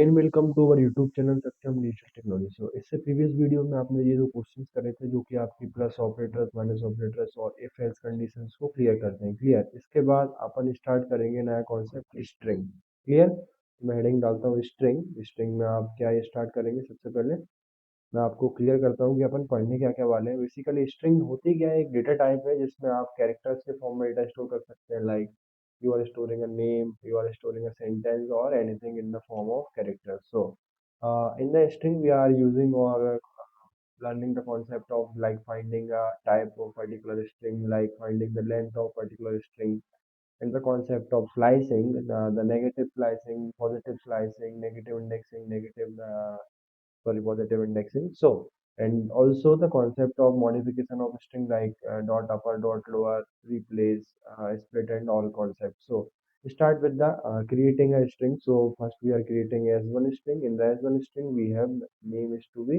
Again welcome to our YouTube channel Saksham digital technology. So इससे previous video में आपने ये जो क्वेश्चंस करे थे जो कि आपकी प्लस ऑपरेटर्स माइनस ऑपरेटर्स और इफ एल्स कंडीशंस को क्लियर करते हैं। क्लियर। इसके बाद अपन स्टार्ट करेंगे नया कॉन्सेप्ट स्ट्रिंग। क्लियर। मैं हेडिंग डालता हूँ स्ट्रिंग। स्ट्रिंग में आप क्या स्टार्ट करेंगे? सबसे पहले मैं आपको क्लियर करता हूँ कि अपन पढ़ने क्या क्या वाले हैं। बेसिकली स्ट्रिंग होती क्या है? एक डेटा टाइप है जिसमें आप कैरेक्टर्स के फॉर्म में डेटा स्टोर कर सकते हैं। Like you are storing a name, you are storing a sentence or anything in the form of characters. So in the string we are using or learning the concept of like finding a type of particular string, like finding the length of particular string, and the concept of slicing, the negative slicing, positive slicing, negative indexing, negative sorry, positive indexing. So, and also the concept of modification of string like dot upper, dot lower, replace, split, and all concepts. So, start with the creating a string. So, first we are creating as1 string. In the as1 string, we have name is to be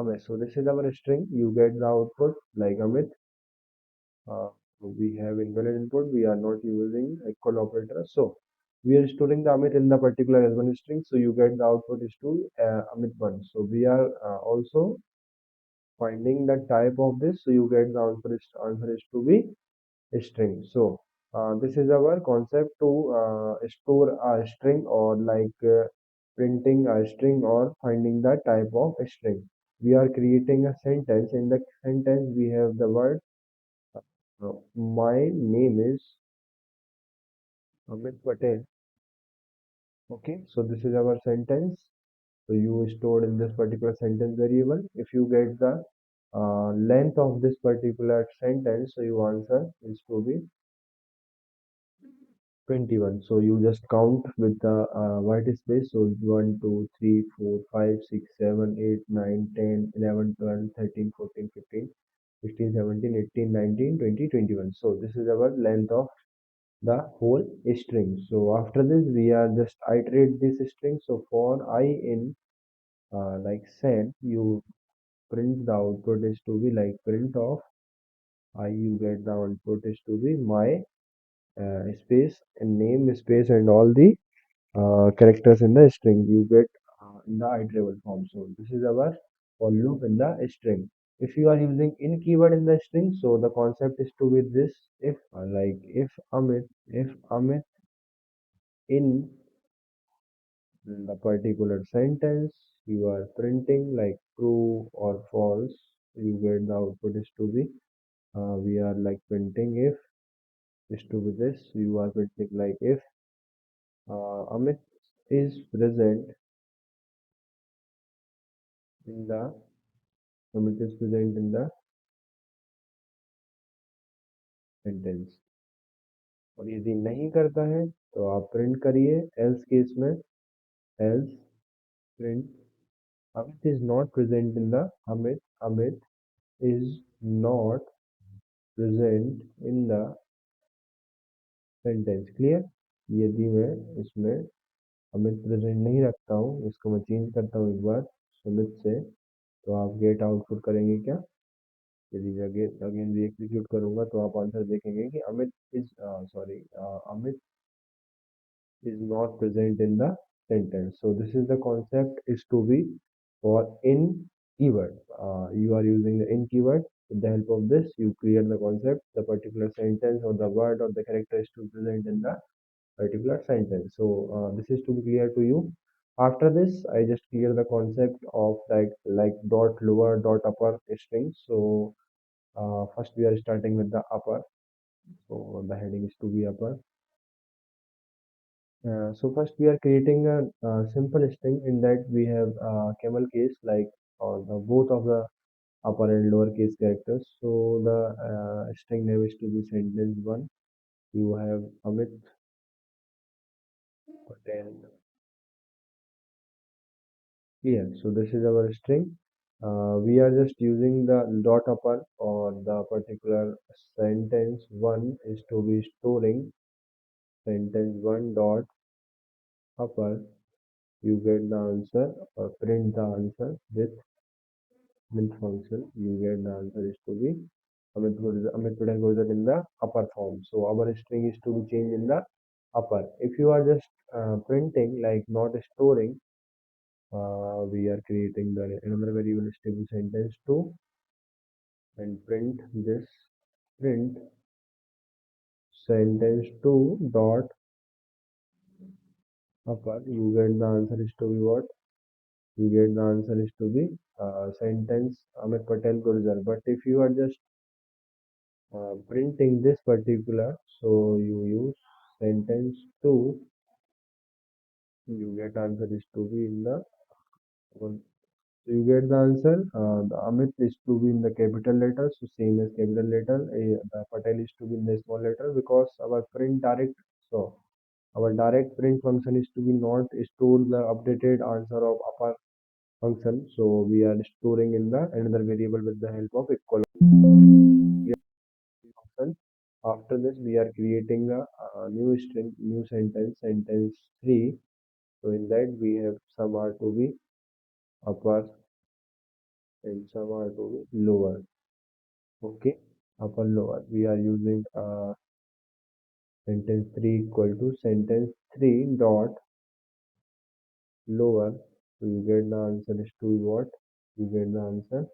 Amit. So, this is our string. You get the output like Amit. Uh, we have invalid input. We are not using equal operator. So, we are storing the Amit in the particular as1 string. So, you get the output is to Amit1. So, we are also finding the type of this. So, you get the answer is to be a string. So, this is our concept to store a string or like printing a string or finding the type of a string. We are creating a sentence. In the sentence, we have the word my name is Amit Patel. Okay, so this is our sentence. So you stored in this particular sentence variable. If you get the length of this particular sentence, so your answer is to be 21. So you just count with the white space. So 1, 2, 3, 4, 5, 6, 7, 8, 9, 10, 11, 12, 13, 14, 15, 16, 17, 18, 19, 20, 21. So this is our length of the whole string. So after this we are just iterate this string. So for I in like send, you print the output is to be like print of I, you get the output is to be my space and name space and all the characters in the string you get in the iterable form. So this is our for loop in the string. If you are using in keyword in the string, so the concept is to be this. If like if Amit in the particular sentence you are printing like true or false, you get the output is to be we are like printing if is to be this, you are printing like if Amit is present in the Amit is present in the sentence। और यदि नहीं करता है तो आप print करिए else case में else print Amit is not present in the Amit is not present in the sentence. Clear. यदि मैं इसमें अमित प्रेजेंट नहीं रखता हूँ, इसको मैं चेंज करता हूँ एक बार सुमित से, तो आप गेट आउटपुट करेंगे क्या? यदि अगेन अगेन री एग्जीक्यूट करूंगा तो आप आंसर देखेंगे कि Amit is sorry Amit is not present in the sentence. So this is the concept is to be for in keyword. You are using the in keyword. With the help of this, you clear the concept, the particular sentence or the word or the character is to present in the particular sentence. So this is to be clear to you. After this, I just clear the concept of like dot lower dot upper strings. So first we are starting with the upper. So the heading is to be upper. So first we are creating a, simple string in that we have camel case like or the both of the upper and lower case characters. So the string name is to be sentence one. You have Amit Patel here. So this is our string. We are just using the dot upper or the particular sentence one is to be storing sentence one dot upper. You get the answer or print the answer with mint function. You get the answer is to be Amit Patel goes in the upper form. So our string is to be changed in the upper. If you are just printing like not storing, we are creating the another variable stable sentence 2 and print this print sentence 2 dot upper. You get the answer is to be what? You get the answer is to be sentence Amit Patel Gurjar. But if you are just printing this particular, so you use sentence 2, you get answer is to be in the one. So you get the answer. The Amit is to be in the capital letter, so same as capital letter. The Patel is to be in the small letter because our print direct. So our direct print function is to be not store the updated answer of upper function. So we are storing in the another variable with the help of equal function. After this, we are creating a new string, new sentence, sentence 3. So in that we have some are to be upper and some are to be lower. Okay, upper lower. We are using sentence 3 equal to sentence 3 dot lower. So you get the answer is to what? You get the answer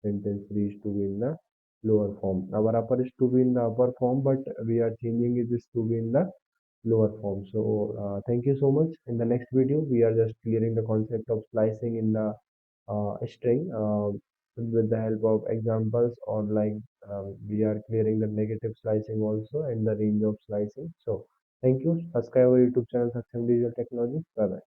sentence 3 is to be in the lower form. Our upper is to be in the upper form, but we are changing it is to be in the lower form. So thank you so much. In the next video, we are just clearing the concept of slicing in the string with the help of examples, or like we are clearing the negative slicing also and the range of slicing. So thank you. Subscribe our YouTube channel Saksham Digital Technology. Bye bye.